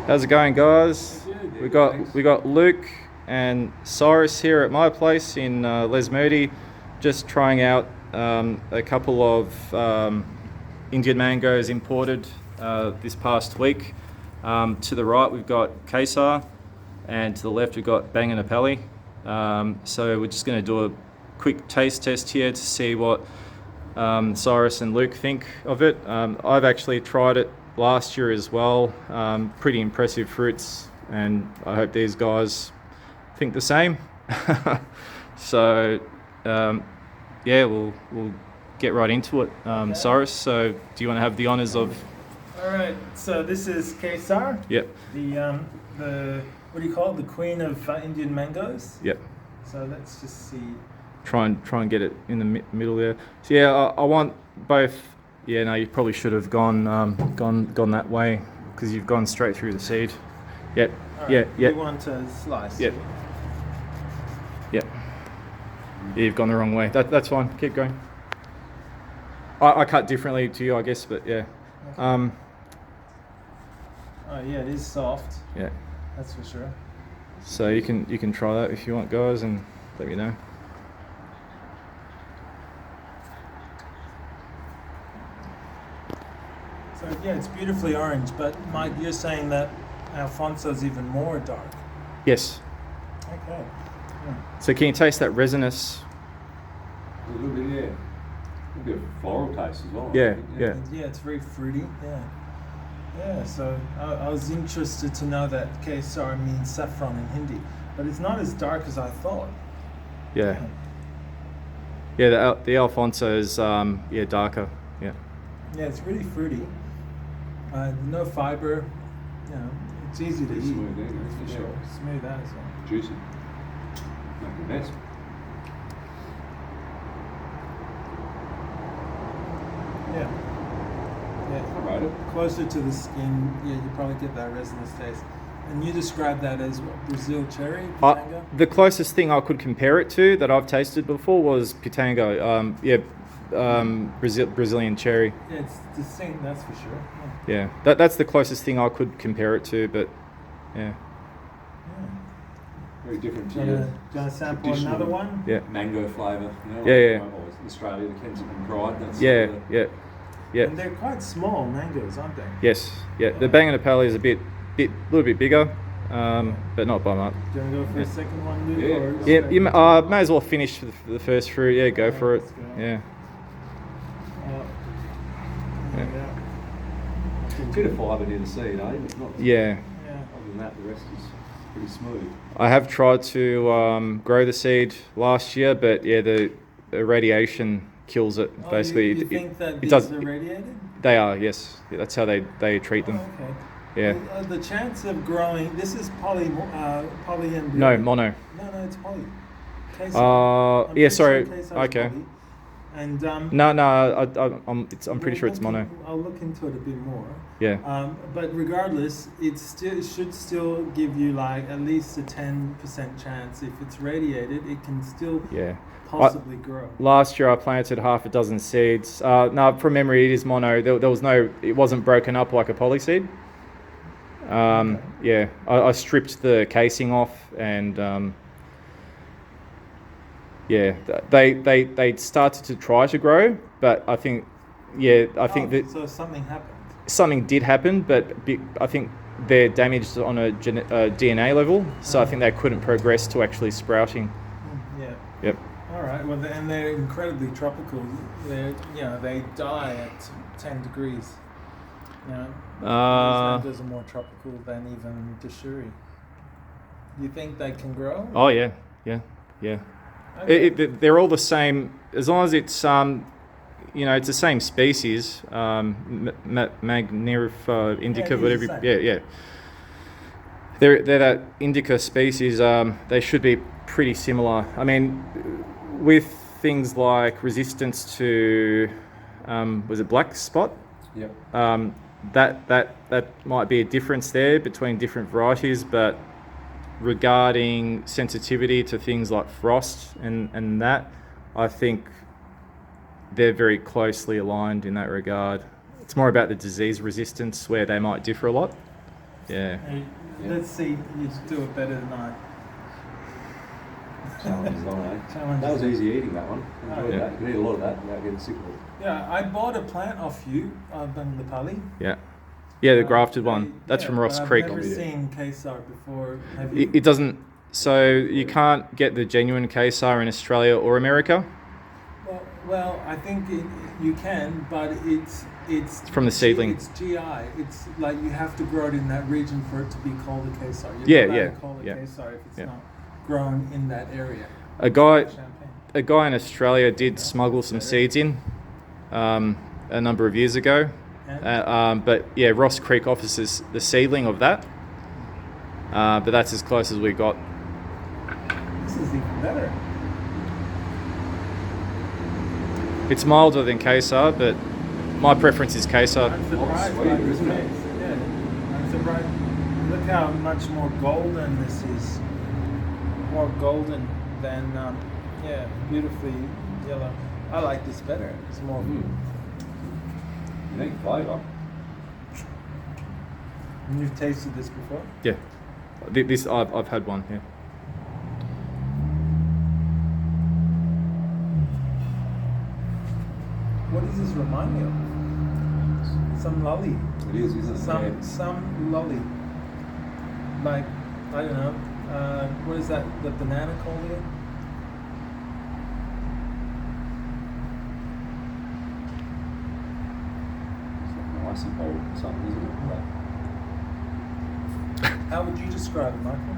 How's it going, guys? We got Luke and Cyrus here at my place in Les Moody, just trying out a couple of Indian mangoes imported this past week. To the right we've got Kesar, and to the left we've got Banganapalli. So we're just going to do a quick taste test here to see what Cyrus and Luke think of it. I've actually tried it last year as well. Pretty impressive fruits, and I hope these guys think the same. So yeah, we'll get right into it. Okay. Cyrus, so do you want to have the honours of? All right, so this is Kesar. Yep. The what do you call it? The queen of Indian mangoes. Yep. So let's just see. Try and get it in the middle there. So yeah, I want both. Yeah, no, you probably should have gone that way, because you've gone straight through the seed. Yep. All right, Yeah. You want a slice? Yep. Yep. Yeah, you've gone the wrong way. That's fine. Keep going. I cut differently to you, I guess, but yeah. Okay. Oh yeah, it is soft. Yeah. That's for sure. So you can try that if you want, guys, and let me know. So yeah, it's beautifully orange, but Mike, you're saying that Alfonso's even more dark. Yes. Okay. Yeah. So can you taste that resinous? A little bit, yeah. A bit of floral taste as well. Yeah, I think, yeah. Yeah, it's very fruity. Yeah. Yeah, so I was interested to know that Kesar means saffron in Hindi, but it's not as dark as I thought. Yeah. Yeah, the Alfonso's darker. Yeah. Yeah, it's really fruity. No fiber. You know, it's easy to Pretty eat. smooth, isn't it? For Yeah. sure. Smooth as well. Juicy. Make a mess. Yeah. I Yeah. rate it. Closer to the skin, yeah, you probably get that resinous taste. And you describe that as what, Brazil cherry, pitanga? The closest thing I could compare it to that I've tasted before was pitanga. Brazilian cherry. Yeah, it's distinct, that's for sure. Yeah. Yeah, that's the closest thing I could compare it to, but yeah. Yeah. Very different Do you to want to sample traditional another one? Yeah. mango flavour. You know, Yeah, like Australia, the Kensington Pride. That's Yeah, sort of yeah, yeah. And they're quite small mangoes, aren't they? Yes, yeah. The Banganapalli is a little bit bigger, but not by much. Do you want to go for a second one, Luke? Yeah. Or Yeah, straight- you may as well finish the first fruit. Yeah, go for it. Let's go. Yeah. Yeah. a bit of fibre near the seed, eh? But not. Yeah. Yeah. Other than that, the rest is pretty smooth. I have tried to grow the seed last year, but yeah, the radiation kills it. Oh, Basically, you think that it these does. are radiated? They are, yes. Yeah, that's how they treat them. Oh, okay. Yeah. Well, the chance of growing, this is poly and No, mono. No, it's poly. Kesar. Yeah, I'm pretty sorry. Kesar is Okay. poly. And No, I'm pretty sure it's mono. I'll look into it a bit more. Yeah. But regardless, it should still give you like at least a 10% chance. If it's radiated, it can still Yeah. possibly grow. Last year I planted half a dozen seeds. No, from memory it is mono. There was no. It wasn't broken up like a poly seed. Okay. Yeah. I stripped the casing off, and yeah, they started to try to grow, but I think that So something happened. something did happen, but I think they're damaged on a DNA level, so I think they couldn't progress to actually sprouting. Yeah. Yep. All right. Well, and they're incredibly tropical. They die at 10 degrees. You know, these mangoes are more tropical than even Dashuri. You think they can grow? Oh yeah. Okay. They're all the same as long as it's it's the same species. Magnifera indica, Yeah, it is whatever. the same. Yeah. They're that indica species. They should be pretty similar. I mean, with things like resistance to, was it black spot? Yep. That might be a difference there between different varieties, but regarding sensitivity to things like frost and that, I think they're very closely aligned in that regard. It's more about the disease resistance where they might differ a lot. Yeah. Hey, Yeah. let's see you do it better than I. Challenges on, eh? Challenges. That was easy eating, that one. Oh, Enjoyed yeah. that. You can eat a lot of that without getting sick of it. Yeah, I bought a plant off you, Banganapalli. Yeah. Yeah, the grafted one. They- That's yeah, from Ross but Creek. I've never It- seen Kesar before. Have you? It doesn't. So you can't get the genuine Kesar in Australia or America. Well, I think you can, but it's From the seedling. It's GI. It's like you have to grow it in that region for it to be called a Kesar. You're Yeah, not allowed yeah, to call it yeah. Kesar if it's Yeah. not grown in that area. A guy, Champagne. a guy in Australia did smuggle some seeds in a number of years ago. And But yeah, Ross Creek offers us the seedling of that. But that's as close as we got. this is even better. It's milder than Kesar, but my preference is Kesar. I'm surprised sweet, by this isn't it? taste. Yeah, I'm surprised. Look how much more golden this is. More golden than beautifully yellow. I like this better. It's more. Unique flavour. And you've tasted this before? Yeah, this I've had one. Yeah. What does this remind me of? Some lolly. It is, isn't it? Yeah. Some lolly. Like, I don't know. What is that? The banana called again? It's like an icy pole or something, isn't it? How would you describe it, Michael?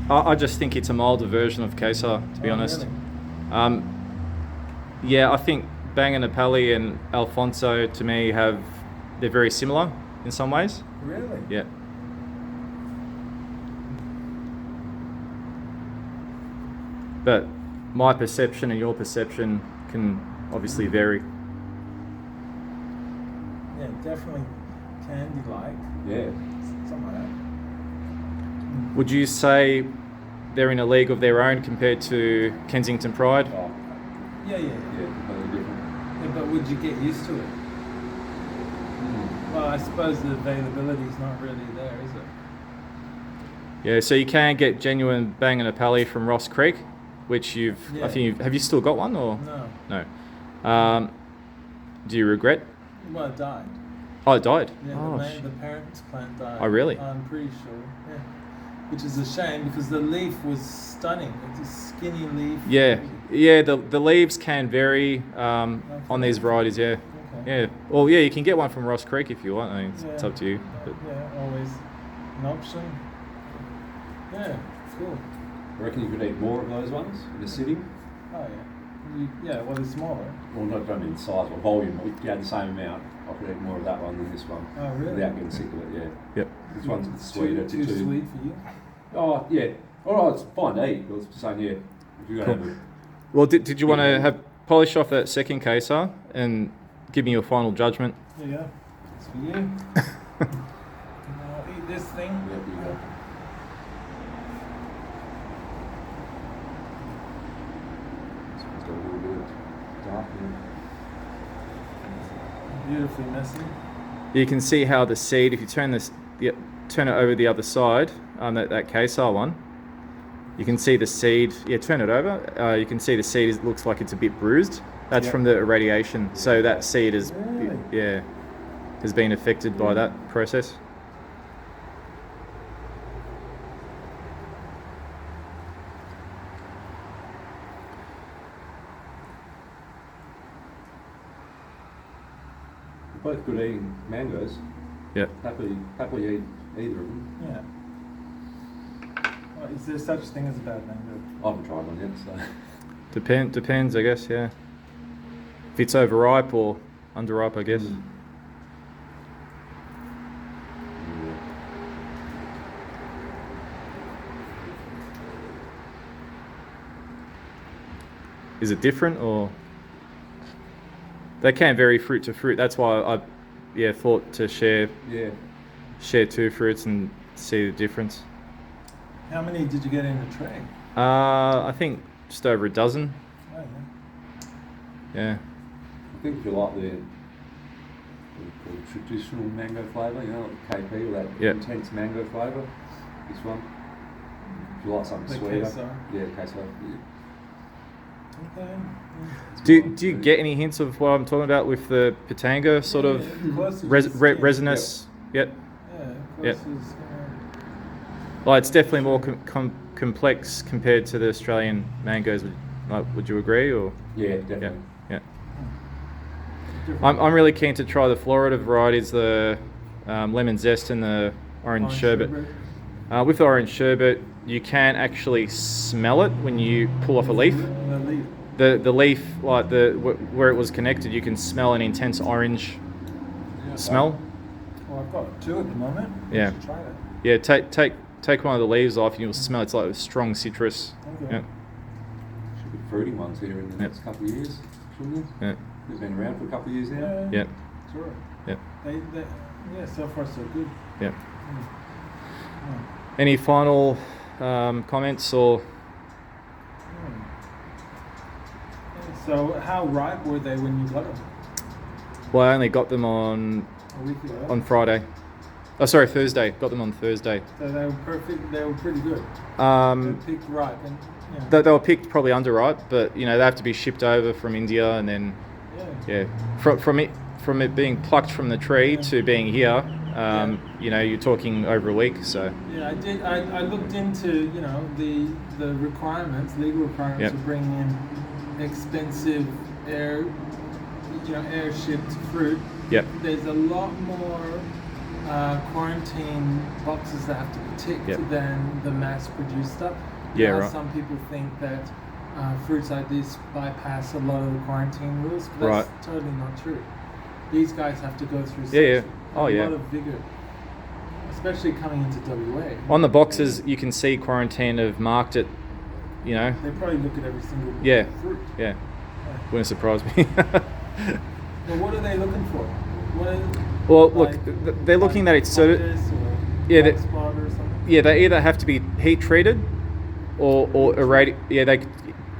I just think it's a milder version of Kesar, to be Oh, honest. really? Yeah, I think Banganapalli and Alfonso to me they're very similar in some ways. Really? Yeah. But my perception and your perception can obviously vary. Yeah, definitely candy-like. Yeah. Something like that. Would you say they're in a league of their own compared to Kensington Pride? Oh, Yeah. yeah, completely different. Yeah, but would you get used to it? Well, I suppose the availability is not really there, is it? Yeah, so you can get genuine Banganapalli from Ross Creek, which Yeah. have you still got one or No. no? Do you regret? Well, it died. Oh, it died. Yeah, Oh, the parents' plant died. Oh, really? I'm pretty sure. Yeah. Which is a shame because the leaf was stunning. It's a skinny leaf. yeah. The leaves can vary on these varieties. Yeah, Okay. yeah. Well, yeah, you can get one from Ross Creek if you want. I mean, it's up to you. But Yeah, always an option. Yeah, cool. I reckon you could eat more of those ones in a sitting. Oh yeah. Well, they're smaller. Well, not only in size or volume, but if you had the same amount, I could eat more of that one than this one. Oh really? Without getting sick of it, yeah. Yep. This one's sweeter. Too sweet for you. Oh, yeah. Oh, it's fine to eat. I was just saying, yeah. If you're going to have well, did you want to have polish off that second Kesar and give me your final judgment? There you go. It's for you. Now eat this thing. yeah, you go. This one's got a little bit of dark in Beautifully messy. You can see how the seed, if you turn turn it over the other side, that Kesar one, you can see the seed. Yeah, turn it over. You can see the seed looks like it's a bit bruised. That's Yep. from the irradiation. So that seed is, Really? has been affected by that process. We're both good eating mangoes. Yep. Happily eat either of them. Yeah. Well, is there such thing as a bad mango? I haven't tried one yet, so. Depends, I guess. Yeah. If it's overripe or underripe, I guess. Mm. Is it different or? They can vary fruit to fruit. That's why I, thought to share two fruits and see the difference. How many did you get in a tray? I think just over a dozen. Oh yeah. Yeah. I think if you like the what we call traditional mango flavour, you know, like KP, or that Yeah. intense mango flavour. This one. If you like something The sweeter. Kesar. Yeah, Kesar. Yeah. Okay. Do you get any hints of what I'm talking about with the Pitanga sort of resinous? Yep. Yeah. Yep. Well, it's definitely more complex compared to the Australian mangoes. Would you agree? Or Yeah, definitely. yeah. I'm really keen to try the Florida varieties, the lemon zest and the orange sherbet. With the orange sherbet, you can actually smell it when you pull off a leaf. The leaf, like where it was connected, you can smell an intense orange smell. Well, I've got 2 at the moment. Yeah. You should try that. Yeah, take one of the leaves off, and you'll smell it's like a strong citrus. Okay. Yeah. Should be fruiting ones here in the next couple of years, shouldn't there? Yeah. They've been around for a couple of years now. Yeah. Sure. Yeah. Yeah, so far so good. Yeah. Any final comments or? So how ripe were they when you got them? Well, I only got them on A week ago. Friday. Oh, sorry, Thursday. Got them on Thursday. So they were perfect. They were pretty good. They Um, were picked ripe, and they were picked probably underripe, but you know they have to be shipped over from India, and then from it being plucked from the tree to being here, you know, you're talking over a week. So yeah, I did. I looked into the requirements, legal requirements Yep. of bringing in expensive air shipped fruit. Yep. There's a lot more quarantine boxes that have to be ticked Yep. than the mass-produced stuff. Yeah, Now, right. Some people think that fruits like this bypass a lot of the quarantine rules, but that's Right. totally not true. These guys have to go through Yeah. Oh, a yeah. lot of vigor, especially coming into WA. on the boxes, you can see quarantine have marked it. You know, They probably look at every single Yeah. fruit. yeah, wouldn't surprise me. Well, what are they looking for? Well, look, they're looking that it's sort of yeah, they- spot or something. yeah. They either have to be heat treated or irradi. Yeah,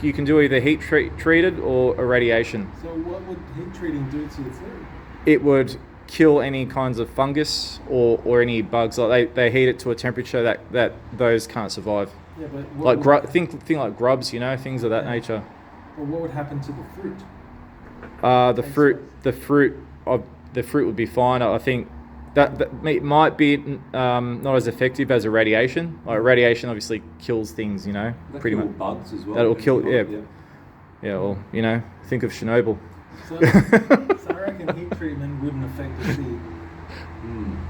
you can do either heat treated or irradiation. So what would heat treating do to the fruit? It would kill any kinds of fungus or any bugs. Like they heat it to a temperature that those can't survive. Yeah, but what Like would, think like grubs, you know, things of that Yeah. nature. Well, what would happen to the fruit? The fruit would be fine. I think that it might be not as effective as a radiation. Like radiation obviously kills things, you know, They pretty kill much. bugs as well. That'll kill, yeah. Yeah. Yeah, well, you know, think of Chernobyl. So I reckon heat treatment wouldn't affect the seed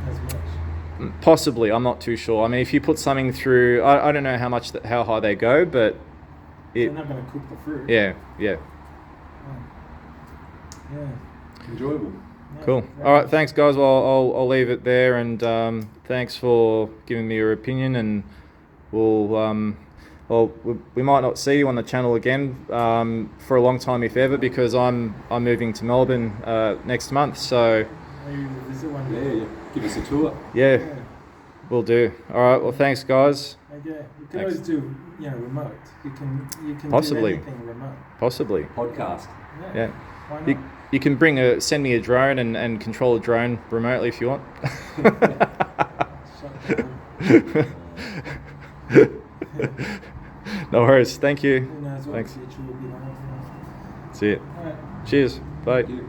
as much. Possibly, I'm not too sure. I mean, if you put something through, I don't know how high they go, but They're not going to cook the fruit. yeah. Yeah. Enjoyable. Yeah, Cool. very All right, nice. thanks, guys. Well, I'll leave it there, and thanks for giving me your opinion. And we might not see you on the channel again for a long time, if ever, because I'm moving to Melbourne next month. So Maybe we'll visit one day. Yeah. Give us a tour. yeah, Yeah. we'll do. All right. Well, thanks, guys. Okay. You can Thanks. always do, remote. You can Possibly. do anything remote. Possibly. Podcast. Yeah. Why not? You can send me a drone and control a drone remotely if you want. Shut down. No worries. Thank you. Who knows what Thanks. the future will be like. See you. All right. Cheers. Bye. Thank you.